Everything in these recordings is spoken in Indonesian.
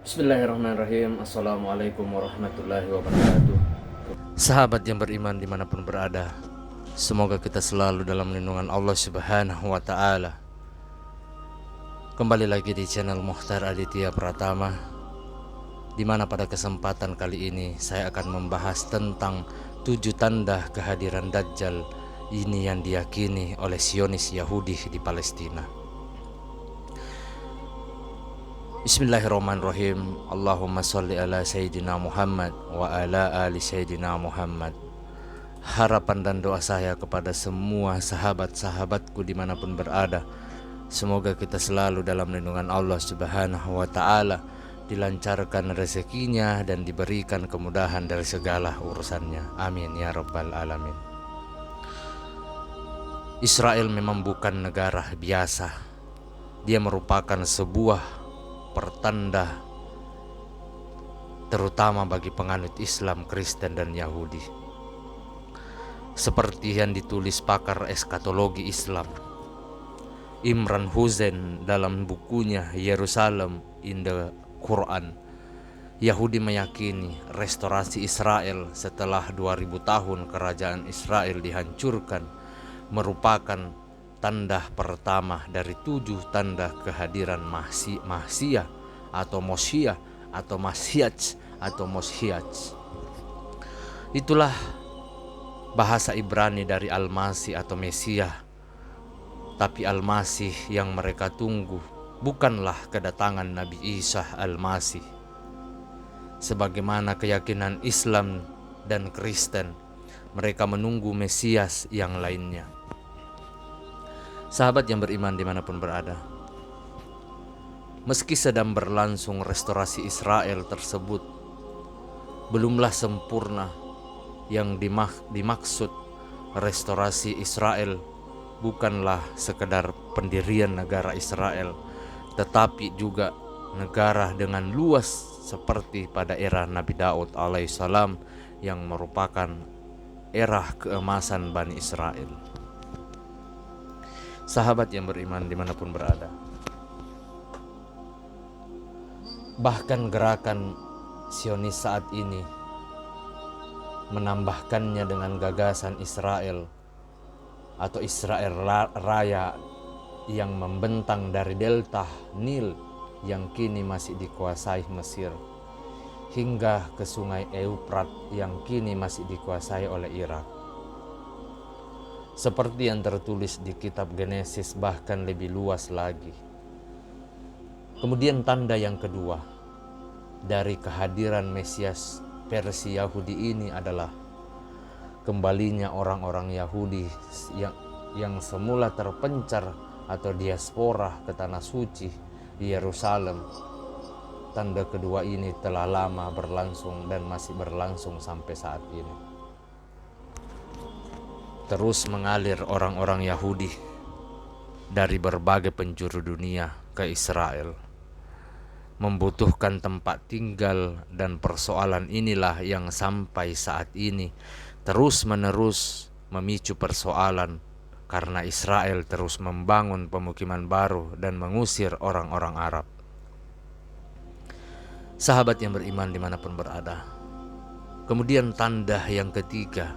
Bismillahirrahmanirrahim. Assalamualaikum warahmatullahi wabarakatuh. Sahabat yang beriman dimanapun berada, semoga kita selalu dalam lindungan Allah Subhanahu wa ta'ala. Kembali lagi di channel Mukhtar Aditya Pratama, dimana pada kesempatan kali ini saya akan membahas tentang 7 tanda kehadiran Dajjal ini yang diyakini oleh Zionis Yahudi di Palestina. Bismillahirrahmanirrahim. Allahumma sholli ala Sayyidina Muhammad wa ala ali Sayyidina Muhammad. Harapan dan doa saya kepada semua sahabat-sahabatku dimanapun berada, semoga kita selalu dalam lindungan Allah Subhanahu wa ta'ala, dilancarkan rezekinya dan diberikan kemudahan dari segala urusannya. Amin ya rabbal alamin. Israel memang bukan negara biasa. Dia merupakan sebuah pertanda terutama bagi penganut Islam, Kristen dan Yahudi. Seperti yang ditulis pakar eskatologi Islam Imran Hussein dalam bukunya Yerusalem in the Quran, Yahudi meyakini restorasi Israel setelah 2000 tahun kerajaan Israel dihancurkan merupakan tanda pertama dari 7 tanda kehadiran Mahsia atau Moshiach atau Mashiach atau Moshiach. Itulah bahasa Ibrani dari Al-Masih atau Mesias. Tapi Al-Masih yang mereka tunggu bukanlah kedatangan Nabi Isa Al-Masih. Sebagaimana keyakinan Islam dan Kristen, mereka menunggu Mesias yang lainnya. Sahabat yang beriman dimanapun berada, meski sedang berlangsung restorasi Israel tersebut, belumlah sempurna. Yang dimaksud restorasi Israel bukanlah sekedar pendirian negara Israel, tetapi juga negara dengan luas seperti pada era Nabi Daud alaihissalam yang merupakan era keemasan Bani Israel. Sahabat yang beriman dimanapun berada, bahkan gerakan Zionis saat ini menambahkannya dengan gagasan Israel atau Israel Raya yang membentang dari delta Nil yang kini masih dikuasai Mesir hingga ke sungai Eufrat yang kini masih dikuasai oleh Irak. Seperti yang tertulis di kitab Genesis, bahkan lebih luas lagi. Kemudian tanda yang kedua dari kehadiran Mesias versi Yahudi ini adalah kembalinya orang-orang Yahudi yang semula terpencar atau diaspora ke tanah suci di Yerusalem. Tanda kedua ini telah lama berlangsung dan masih berlangsung sampai saat ini. Terus mengalir orang-orang Yahudi dari berbagai penjuru dunia ke Israel, membutuhkan tempat tinggal, dan persoalan inilah yang sampai saat ini terus-menerus memicu persoalan karena Israel terus membangun pemukiman baru dan mengusir orang-orang Arab. Sahabat yang beriman dimanapun berada, kemudian tanda yang ketiga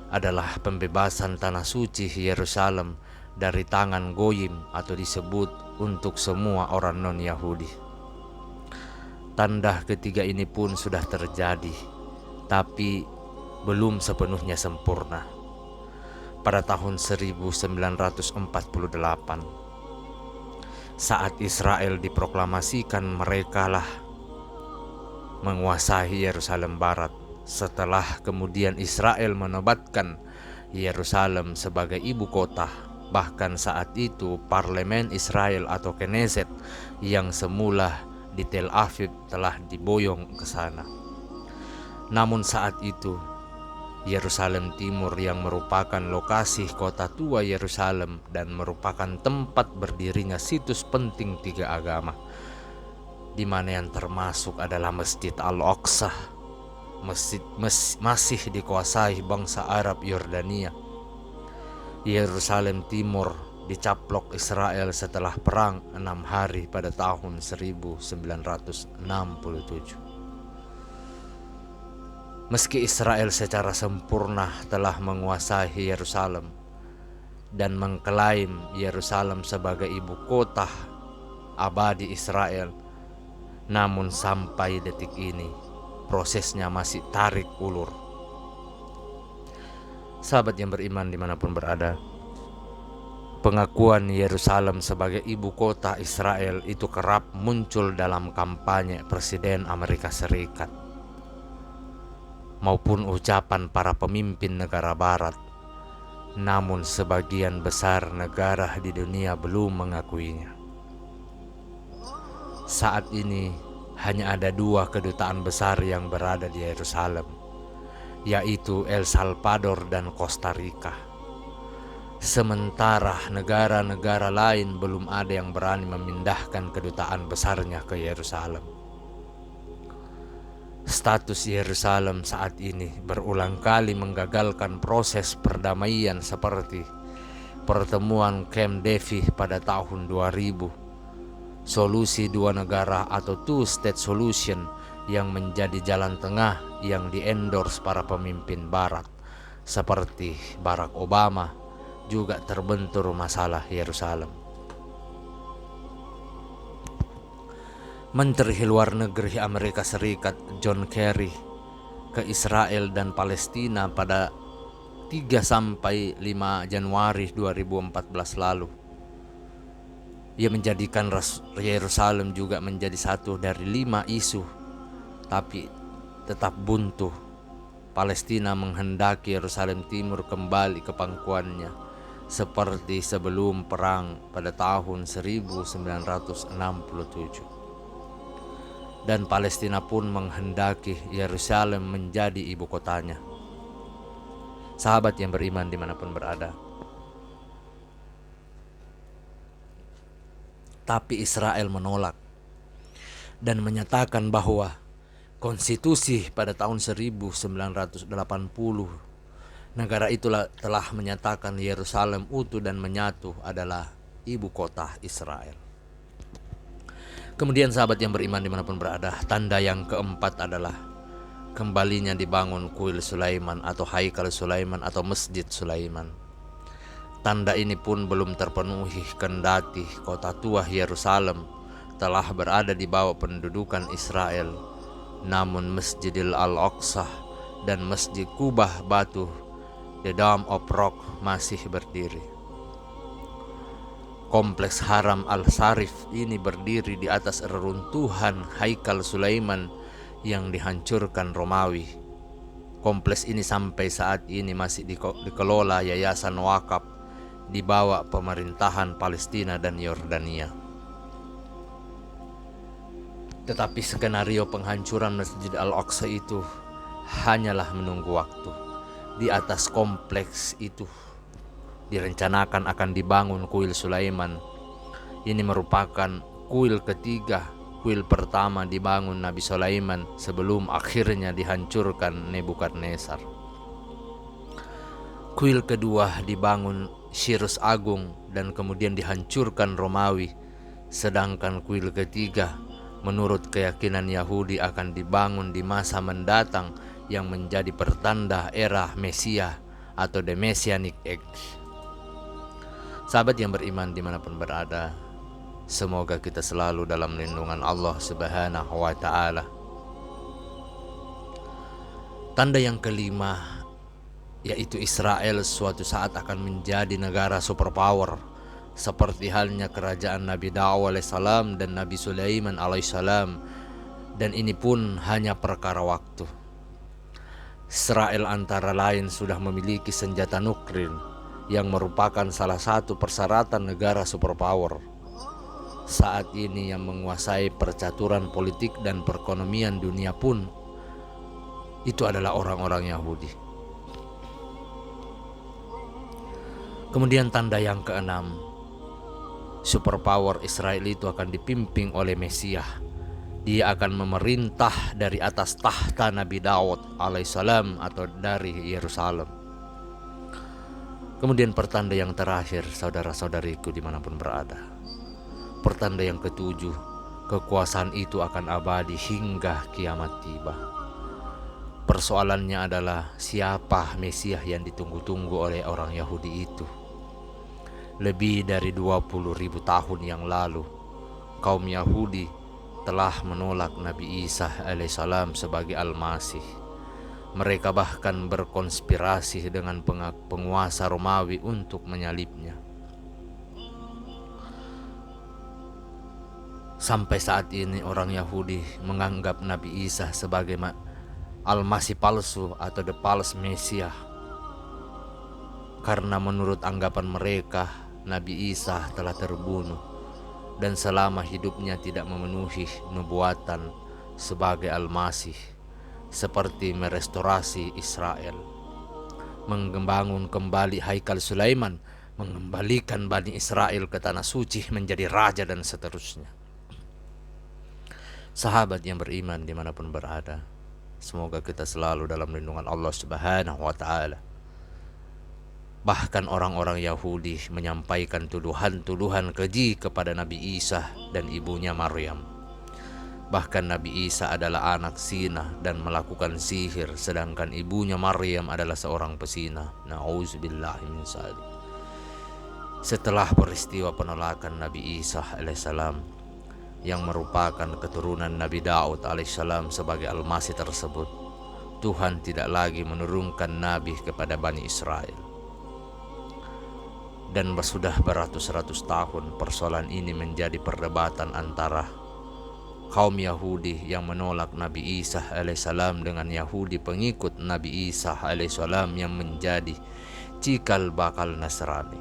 adalah pembebasan tanah suci Yerusalem dari tangan Goyim atau disebut untuk semua orang non-Yahudi. Tanda ketiga ini pun sudah terjadi, tapi belum sepenuhnya sempurna. Pada tahun 1948, saat Israel diproklamasikan merekalah menguasai Yerusalem Barat, setelah kemudian Israel menobatkan Yerusalem sebagai ibu kota. Bahkan saat itu parlemen Israel atau Knesset yang semula di Tel Aviv telah diboyong ke sana. Namun saat itu Yerusalem Timur yang merupakan lokasi kota tua Yerusalem dan merupakan tempat berdirinya situs penting 3 agama, di mana yang termasuk adalah Masjid Al-Aqsa, masih dikuasai bangsa Arab Yordania. Yerusalem Timur dicaplok Israel setelah perang 6 hari pada tahun 1967. Meski Israel secara sempurna telah menguasai Yerusalem dan mengklaim Yerusalem sebagai ibu kota abadi Israel, namun sampai detik ini prosesnya masih tarik ulur. Sahabat yang beriman dimanapun berada, pengakuan Yerusalem sebagai ibu kota Israel itu kerap muncul dalam kampanye Presiden Amerika Serikat maupun ucapan para pemimpin negara barat. Namun sebagian besar negara di dunia belum mengakuinya. Saat ini hanya ada 2 kedutaan besar yang berada di Yerusalem, yaitu El Salvador dan Costa Rica. Sementara negara-negara lain belum ada yang berani memindahkan kedutaan besarnya ke Yerusalem. Status Yerusalem saat ini berulang kali menggagalkan proses perdamaian seperti pertemuan Camp David pada tahun 2000, solusi 2 negara atau two-state solution yang menjadi jalan tengah yang diendorse para pemimpin barat seperti Barack Obama, juga terbentur masalah Yerusalem. Menteri Luar Negeri Amerika Serikat John Kerry ke Israel dan Palestina pada 3-5 Januari 2014 lalu. Ia menjadikan Yerusalem juga menjadi satu dari 5 isu, tapi tetap buntu. Palestina menghendaki Yerusalem Timur kembali ke pangkuannya seperti sebelum perang pada tahun 1967. Dan Palestina pun menghendaki Yerusalem menjadi ibu kotanya. Sahabat yang beriman dimanapun berada, tapi Israel menolak dan menyatakan bahwa konstitusi pada tahun 1980 negara itulah telah menyatakan Yerusalem utuh dan menyatu adalah ibu kota Israel. Kemudian sahabat yang beriman dimanapun berada, tanda yang keempat adalah kembalinya dibangun kuil Sulaiman atau Haikal Sulaiman atau Masjid Sulaiman. Tanda ini pun belum terpenuhi kendati kota tua Yerusalem telah berada di bawah pendudukan Israel. Namun Masjidil Al-Aqsa dan Masjid Kubah Batu, The Dome of Rock, masih berdiri. Kompleks Haram Al-Sharif ini berdiri di atas reruntuhan Haikal Sulaiman yang dihancurkan Romawi. Kompleks ini sampai saat ini masih dikelola Yayasan Wakaf di bawah pemerintahan Palestina dan Yordania. Tetapi skenario penghancuran Masjid Al-Aqsa itu hanyalah menunggu waktu. Di atas kompleks itu direncanakan akan dibangun kuil Sulaiman. Ini merupakan kuil ketiga. Kuil pertama dibangun Nabi Sulaiman sebelum akhirnya dihancurkan Nebukadnezar. Kuil kedua dibangun Cyrus Agung dan kemudian dihancurkan Romawi. Sedangkan kuil ketiga menurut keyakinan Yahudi akan dibangun di masa mendatang yang menjadi pertanda era Mesia atau The Messianic Age. Sahabat yang beriman dimanapun berada, semoga kita selalu dalam lindungan Allah Subhanahu wa Ta'ala. Tanda yang kelima, yaitu Israel suatu saat akan menjadi negara superpower, seperti halnya kerajaan Nabi Daud alaihissalam dan Nabi Sulaiman alaihissalam, dan ini pun hanya perkara waktu. Israel antara lain sudah memiliki senjata nuklir yang merupakan salah satu persyaratan negara superpower. Saat ini yang menguasai percaturan politik dan perekonomian dunia pun itu adalah orang-orang Yahudi. Kemudian tanda yang keenam, superpower Israel itu akan dipimpin oleh Mesias. Dia akan memerintah dari atas tahta Nabi Daud alaihissalam atau dari Yerusalem. Kemudian pertanda yang terakhir, saudara-saudariku dimanapun berada, pertanda yang ketujuh, kekuasaan itu akan abadi hingga kiamat tiba. Persoalannya adalah siapa Mesias yang ditunggu-tunggu oleh orang Yahudi itu. Lebih dari 20.000 tahun yang lalu, kaum Yahudi telah menolak Nabi Isa alaihissalam sebagai Al-Masih. Mereka bahkan berkonspirasi dengan penguasa Romawi untuk menyalibnya. Sampai saat ini orang Yahudi menganggap Nabi Isa sebagai Al-Masih palsu atau the false Messiah. Karena menurut anggapan mereka, Nabi Isa telah terbunuh dan selama hidupnya tidak memenuhi nubuatan sebagai Al-Masih, seperti merestorasi Israel, membangun kembali Haikal Sulaiman, mengembalikan Bani Israel ke tanah suci menjadi raja dan seterusnya. Sahabat yang beriman dimanapun berada, semoga kita selalu dalam lindungan Allah Subhanahu wa Ta'ala. Bahkan orang-orang Yahudi menyampaikan tuduhan-tuduhan keji kepada Nabi Isa dan ibunya Maryam. Bahkan Nabi Isa adalah anak zina dan melakukan sihir, sedangkan ibunya Maryam adalah seorang pesina. Na'udzubillahi min dzalik. Setelah peristiwa penolakan Nabi Isa alaihissalam yang merupakan keturunan Nabi Daud alaihissalam sebagai Al-Masih tersebut, Tuhan tidak lagi menurunkan nabi kepada Bani Israel. Dan sudah beratus-ratus tahun persoalan ini menjadi perdebatan antara kaum Yahudi yang menolak Nabi Isa alaihissalam dengan Yahudi pengikut Nabi Isa alaihissalam yang menjadi cikal bakal Nasrani.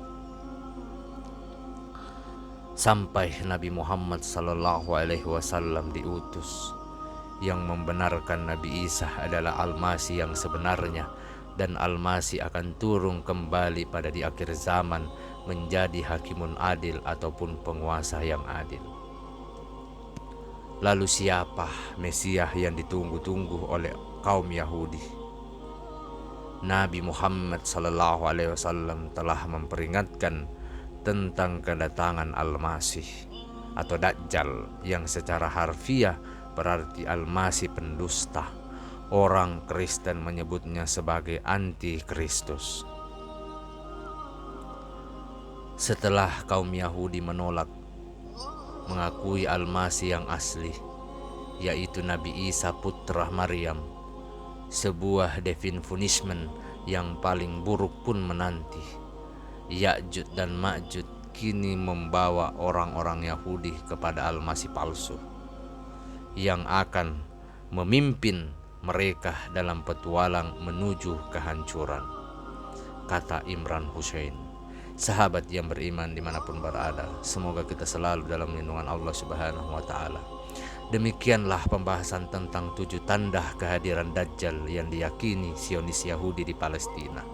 Sampai Nabi Muhammad sallallahu alaihi wasallam diutus yang membenarkan Nabi Isa adalah Al-Masih yang sebenarnya, dan Al-Masih akan turun kembali pada di akhir zaman menjadi hakimun adil ataupun penguasa yang adil. Lalu siapa Mesias yang ditunggu-tunggu oleh kaum Yahudi? Nabi Muhammad sallallahu alaihi wasallam telah memperingatkan tentang kedatangan Al-Masih atau Dajjal, yang secara harfiah berarti Al-Masih pendusta. Orang Kristen menyebutnya sebagai anti-Kristus. Setelah kaum Yahudi menolak mengakui Al-Masih yang asli, yaitu Nabi Isa putra Maryam, sebuah definition yang paling buruk pun menanti. Ya'jud dan Ma'jud kini membawa orang-orang Yahudi kepada Al-Masih palsu yang akan memimpin mereka dalam petualang menuju kehancuran, kata Imran Hussein. Sahabat yang beriman dimanapun berada, semoga kita selalu dalam lindungan Allah Subhanahu wa Ta'ala. Demikianlah pembahasan tentang 7 tanda kehadiran Dajjal yang diyakini Zionis Yahudi di Palestina.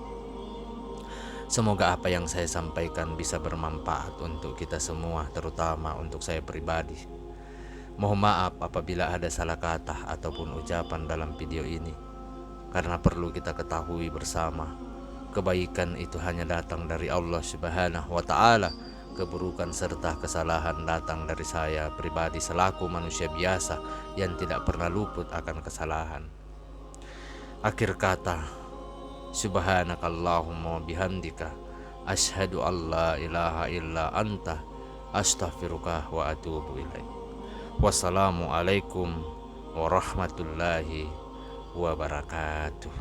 Semoga apa yang saya sampaikan bisa bermanfaat untuk kita semua, terutama untuk saya pribadi. Mohon maaf apabila ada salah kata ataupun ucapan dalam video ini, karena perlu kita ketahui bersama, kebaikan itu hanya datang dari Allah Subhanahu wa Ta'ala. Keburukan serta kesalahan datang dari saya pribadi selaku manusia biasa yang tidak pernah luput akan kesalahan. Akhir kata, subhanakallahumma bihamdika asyhadu an la ilaha illa anta astaghfiruka wa atubu ilaik. Wassalamualaikum warahmatullahi wabarakatuh.